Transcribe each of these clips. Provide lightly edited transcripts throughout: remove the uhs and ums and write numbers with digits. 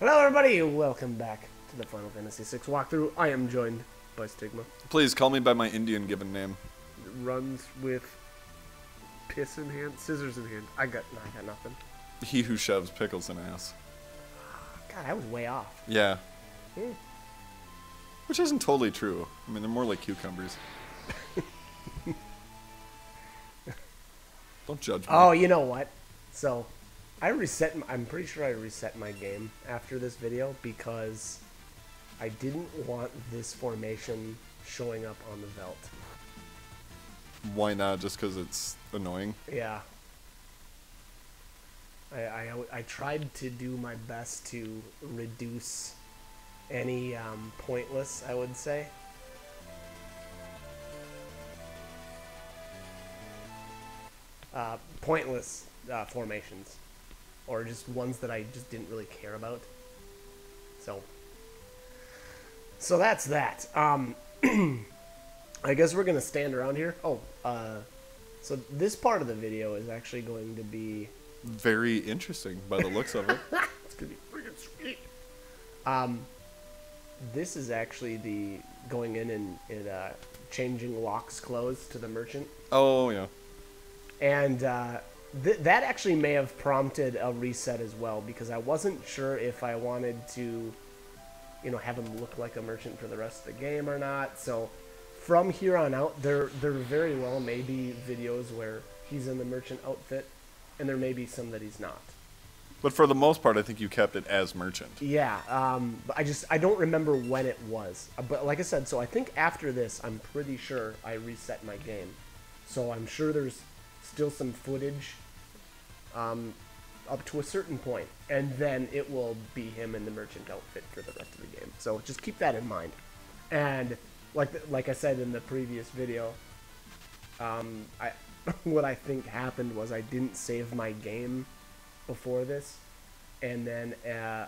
Hello everybody, welcome back to the Final Fantasy VI walkthrough. I am joined by Stigma. Please call me by my Indian given name. Runs with piss in hand, scissors in hand. I got nothing. He who shoves pickles in ass. God, I was way off. Yeah. Hmm. Which isn't totally true. I mean, they're more like cucumbers. Don't judge me. Oh, you know what? So, I'm pretty sure I reset my game after this video because I didn't want this formation showing up on the Velt. Why not? Just because it's annoying? Yeah. I tried to do my best to reduce any pointless, I would say. Pointless formations, or just ones that I just didn't really care about. So that's that. I guess we're gonna stand around here. So this part of the video is actually going to be Very interesting by the looks of it. it's gonna be freaking sweet. This is actually the going in and changing Locke's clothes to the merchant. Oh, yeah. And that actually may have prompted a reset as well, because I wasn't sure if I wanted to, have him look like a merchant for the rest of the game or not. So from here on out, there very well may be videos where he's in the merchant outfit, and there may be some that he's not. But for the most part, I think you kept it as merchant. Yeah, but I don't remember when it was. But like I said, so I think after this, I'm pretty sure I reset my game. So I'm sure there's still some footage up to a certain point, and then it will be him in the merchant outfit for the rest of the game. So just keep that in mind. And like I said in the previous video, what I think happened was I didn't save my game before this, and then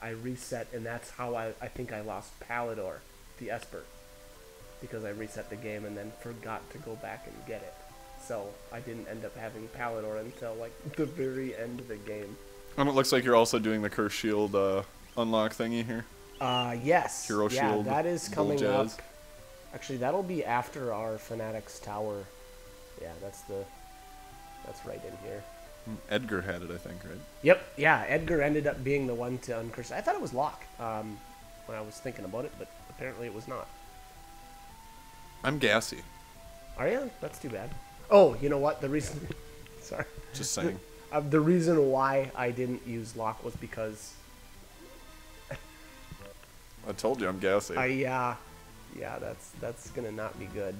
I reset, and that's how I think I lost Palador, the Esper, because I reset the game and then forgot to go back and get it. So I didn't end up having Palador until like the very end of the game. And it looks like you're also doing the Curse Shield unlock thingy here. Yes. Hero Shield. Yeah, that is coming Bull up. Jazz. Actually, that'll be after our Fanatics Tower. Yeah, that's right in here. Edgar had it, I think, right? Yep, yeah, Edgar ended up being the one to uncurse. I thought it was Locke when I was thinking about it, but apparently it was not. I'm gassy. Are you? That's too bad. Oh, you know what? The reason... Sorry. Just saying. The reason why I didn't use Locke was because... I told you I'm gassy. yeah, that's gonna not be good.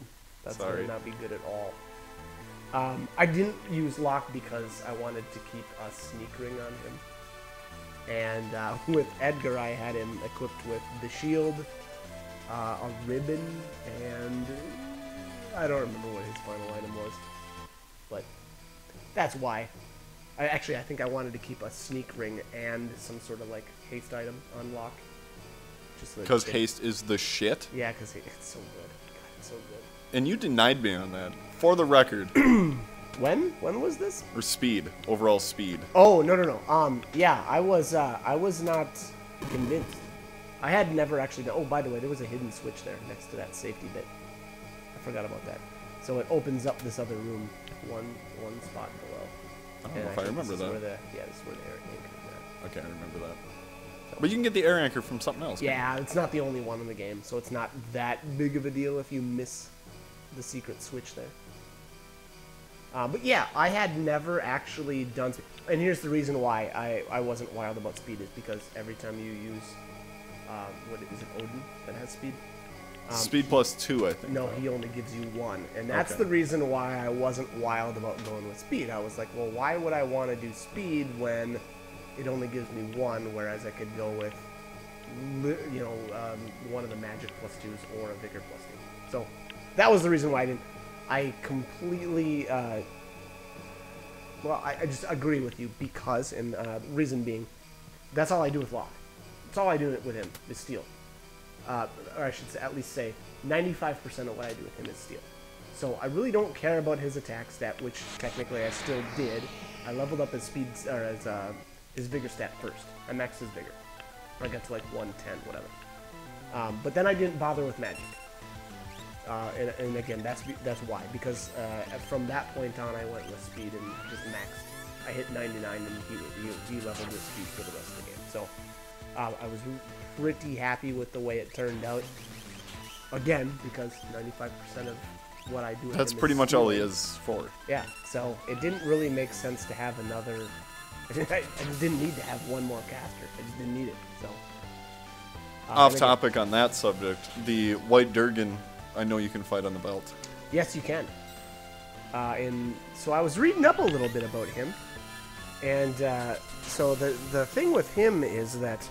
That's Sorry. gonna not be good at all. I didn't use Locke because I wanted to keep a sneak ring on him. And with Edgar, I had him equipped with the shield, a ribbon, and I don't remember what his final item was. But that's why. I think I wanted to keep a sneak ring and some sort of like haste item on Locke. Because haste is the shit? Yeah, because it's so good. God, it's so good. And you denied me on that. For the record. When? When was this? Or speed. Overall speed. Oh, no. Yeah, I was not convinced. I had never actually done... Oh, by the way, there was a hidden switch there next to that safety bit. I forgot about that. So it opens up this other room one spot below. I don't know if I remember that. This is where the air anchor is at. Okay, I remember that. But you can get the air anchor from something else. Yeah, it's not the only one in the game, so it's not that big of a deal if you miss the secret switch there. But yeah, I had never actually done... And here's the reason why I wasn't wild about speed, is because every time you use... what is it, Odin that has speed? Speed plus 2, I think. No, he only gives you 1. And that's Okay. the reason why I wasn't wild about going with speed. I was like, well, why would I want to do speed when it only gives me 1, whereas I could go with, one of the magic plus 2s or a vigor plus 2. So that was the reason why I didn't. I completely, I just agree with you because, and the reason being, that's all I do with Locke. That's all I do with him is steal. Or I should say, at least say 95% of what I do with him is steal. So I really don't care about his attack stat, which technically I still did. I leveled up his speed, or his vigor stat first. I maxed his vigor. I got to like 110, whatever. But then I didn't bother with magic. And again, that's why. Because from that point on, I went with speed and just maxed. I hit 99 and he leveled his speed for the rest of the game. So I was pretty happy with the way it turned out. Again, because 95% of what I do. That's pretty much all he is for. Yeah, so it didn't really make sense to have another. I just didn't need to have one more caster. I just didn't need it. So. Off topic on that subject, the White Durgan, I know you can fight on the belt. Yes, you can. And so I was reading up a little bit about him, and so the thing with him is that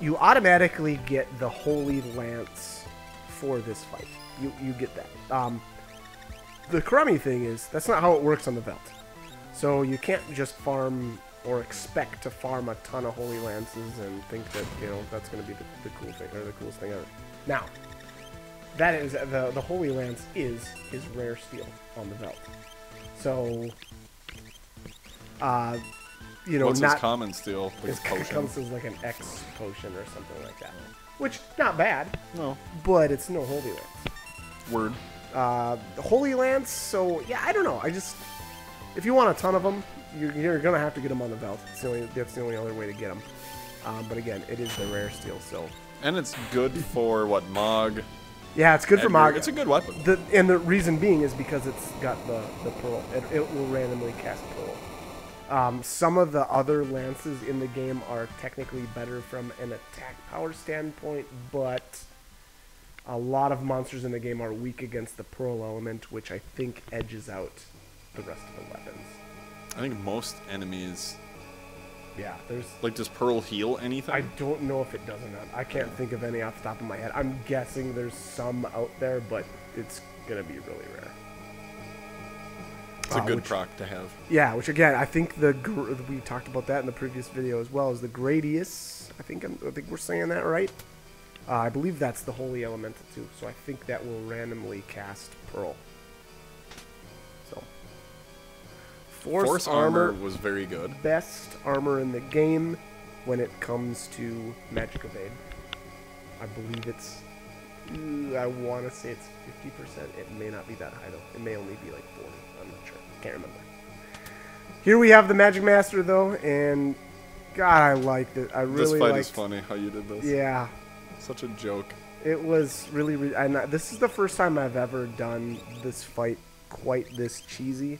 you automatically get the Holy Lance for this fight. You get that. The crummy thing is, that's not how it works on the belt. So you can't just farm or expect to farm a ton of Holy Lances and think that, that's going to be the cool thing, or the coolest thing ever. Now, that is, the Holy Lance is his rare steel on the belt. So, What's his common steel? Like it comes as like an X potion or something like that. Which, not bad. No. But it's no Holy Lance. Word. The Holy Lance, so, yeah, I don't know. If you want a ton of them, you're going to have to get them on the belt. That's the only other way to get them. But again, it is the rare steel, so. And it's good for, Mog? Yeah, it's good for Mog. It's a good weapon. And the reason being is because it's got the pearl. It will randomly cast pearl. Some of the other lances in the game are technically better from an attack power standpoint, but a lot of monsters in the game are weak against the pearl element, which I think edges out the rest of the weapons. I think most enemies... Yeah, there's... does pearl heal anything? I don't know if it does or not. I can't think of any off the top of my head. I'm guessing there's some out there, but it's going to be really rare. It's a good proc to have. Yeah, which again, I think we talked about that in the previous video as well, as the Gradius. I think we're saying that right. I believe that's the Holy Elemental too, so I think that will randomly cast Pearl. So, Force armor was very good. Best armor in the game when it comes to Magic Evade. I believe it's. I want to say it's 50%. It may not be that high though. It may only be like 40. I'm not sure. Can't remember. Here we have the Magic Master though, and God, I liked it. I really liked. This fight is funny how you did this. Yeah. Such a joke. It was really. This is the first time I've ever done this fight quite this cheesy.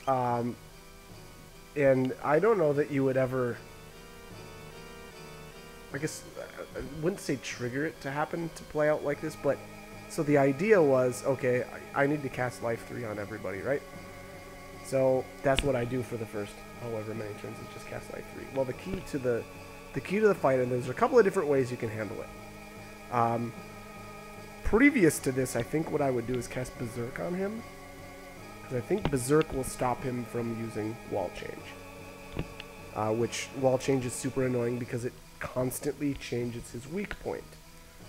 And I don't know that you would ever. I guess I wouldn't say trigger it to happen to play out like this, but so the idea was, okay, I need to cast Life 3 on everybody, right? So that's what I do for the first however many turns, is just cast Life 3. Well, the key to the fight, and there's a couple of different ways you can handle it. Previous to this, I think what I would do is cast Berserk on him, because I think Berserk will stop him from using Wall Change. Which Wall Change is super annoying because it constantly changes his weak point.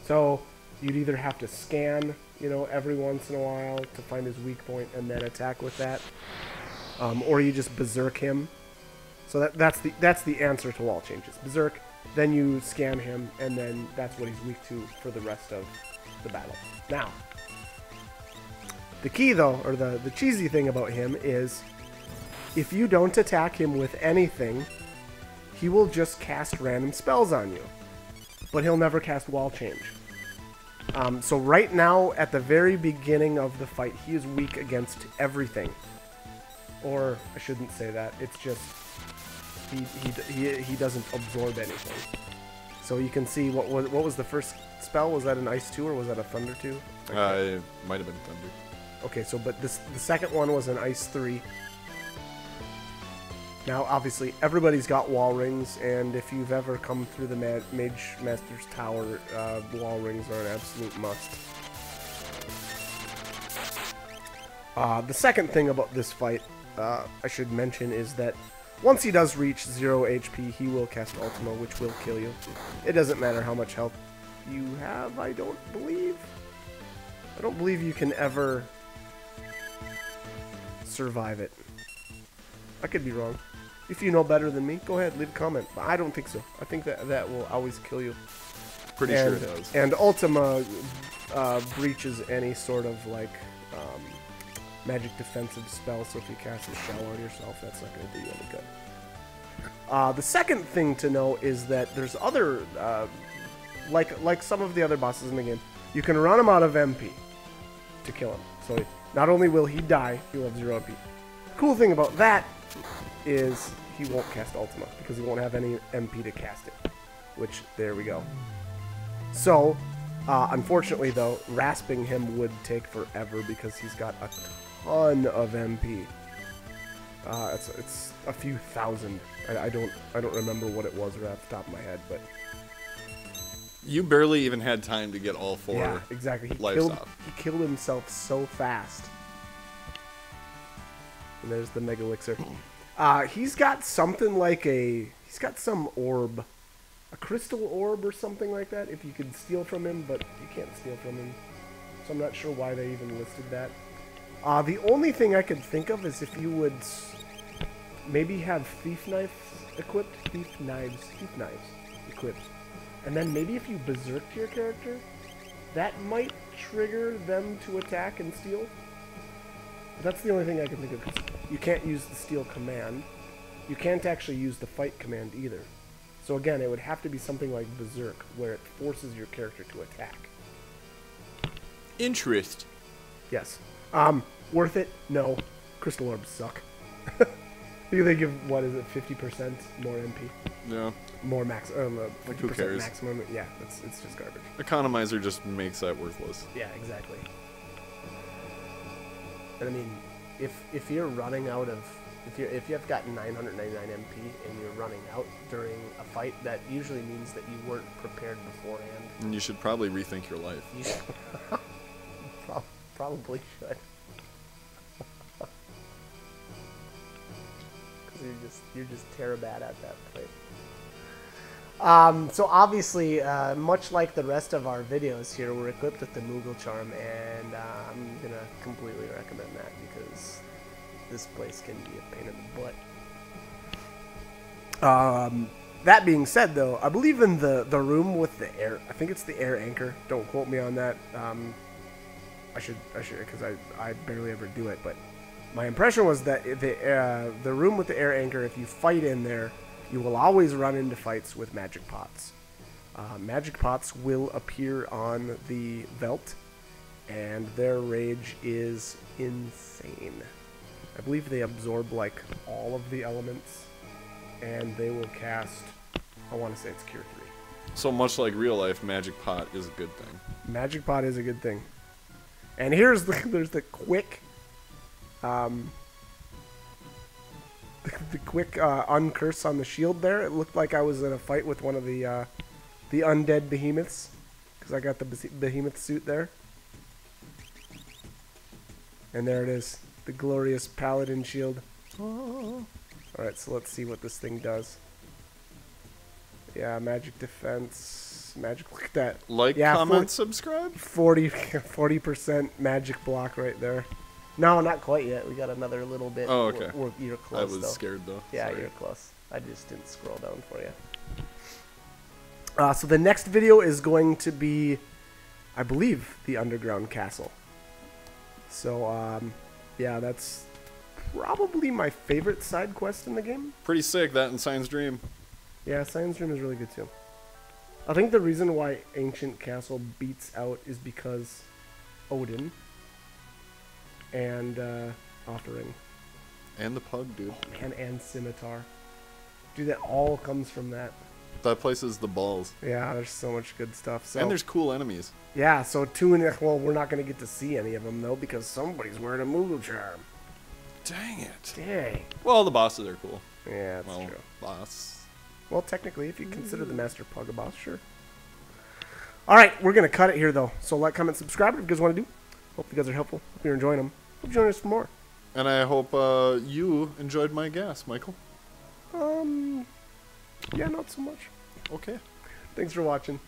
So you'd either have to scan, every once in a while to find his weak point and then attack with that, or you just Berserk him. So that's the answer to Wall Changes. Berserk, then you scan him, and then that's what he's weak to for the rest of the battle. Now, the key though, or the cheesy thing about him is, if you don't attack him with anything, he will just cast random spells on you, but he'll never cast Wall Change. So right now, at the very beginning of the fight, he is weak against everything. Or, I shouldn't say that, it's just, he doesn't absorb anything. So you can see, what was the first spell? Was that an Ice 2 or was that a Thunder 2? It might have been Thunder. Okay, so but the second one was an Ice 3. Now, obviously, everybody's got wall rings, and if you've ever come through the Mage Master's Tower, wall rings are an absolute must. The second thing about this fight, I should mention, is that once he does reach 0 HP, he will cast Ultima, which will kill you. It doesn't matter how much health you have, I don't believe. I don't believe you can ever survive it. I could be wrong. If you know better than me, go ahead, leave a comment. But I don't think so. I think that will always kill you. Pretty sure it does. And Ultima breaches any sort of like magic defensive spell. So if you cast a shell on yourself, that's not going to do you any good. The second thing to know is that there's other, like some of the other bosses in the game, you can run him out of MP to kill him. So not only will he die, he'll have 0 MP. The cool thing about that is he won't cast Ultima because he won't have any MP to cast it. Which, there we go. So, unfortunately though, rasping him would take forever because he's got a ton of MP. It's a few thousand. I don't remember what it was right off the top of my head, but you barely even had time to get all 4. Yeah, exactly. He killed himself so fast. And there's the Mega Elixir. He's got something like he's got some orb, a crystal orb or something like that. If you could steal from him, but you can't steal from him, so I'm not sure why they even listed that. The only thing I could think of is if you would maybe have thief knives equipped, thief knives equipped, and then maybe if you berserk your character, that might trigger them to attack and steal. That's the only thing I can think of. 'Cause you can't use the steal command. You can't actually use the fight command either. So again, it would have to be something like berserk, where it forces your character to attack. Interest. Yes. Worth it? No. Crystal orbs suck. They give, what is it, 50% more MP? Yeah. More max, like who cares? Maximum. Yeah, it's just garbage. Economizer just makes that worthless. Yeah, exactly. And I mean, if you're running out of, if you've got 999 MP and you're running out during a fight, that usually means that you weren't prepared beforehand. And you should probably rethink your life. You should probably should. Because you're just terrible at that point. So obviously, much like the rest of our videos here, we're equipped with the Moogle Charm, and I'm going to completely recommend that because this place can be a pain in the butt. That being said, though, I believe in the room with the air, I think it's the air anchor, don't quote me on that. I should, because I barely ever do it, but my impression was that the room with the air anchor, if you fight in there, you will always run into fights with magic pots. Magic pots will appear on the Veld, and their rage is insane. I believe they absorb like all of the elements, and they will cast, I want to say it's Cure 3. So much like real life, Magic Pot is a good thing. Magic Pot is a good thing. And here's there's the quick the quick uncurse on the shield there. It looked like I was in a fight with one of the undead behemoths, because I got the behemoth suit there. And there it is, the glorious paladin shield. Alright, so let's see what this thing does. Yeah, magic defense, magic, look at that. Like, yeah, comment, subscribe? 40% magic block right there. No, not quite yet. We got another little bit. Oh, okay. You're close, I was though. scared, though. Yeah, Sorry. you're close. I just didn't scroll down for you. So the next video is going to be, I believe, the underground castle. So, yeah, that's probably my favorite side quest in the game. Pretty sick, that and Cyan's Dream. Yeah, Cyan's Dream is really good, too. I think the reason why Ancient Castle beats out is because Odin and Offering. And the pug, dude. Oh, man, and Scimitar. Dude, that all comes from that. That place is the balls. Yeah, there's so much good stuff. So, and there's cool enemies. Yeah, so well, we're not going to get to see any of them, though, because somebody's wearing a Moogle Charm. Dang it. Dang. Well, the bosses are cool. Yeah, that's well, true. Boss. Well, technically, if you consider the Master Pug a boss, sure. Alright, we're going to cut it here, though. So like, comment, subscribe if you guys want to do. Hope you guys are helpful. Hope you're enjoying them. Hope you join us for more. And I hope you enjoyed my gas, Michael. Yeah, not so much. Okay. Thanks for watching.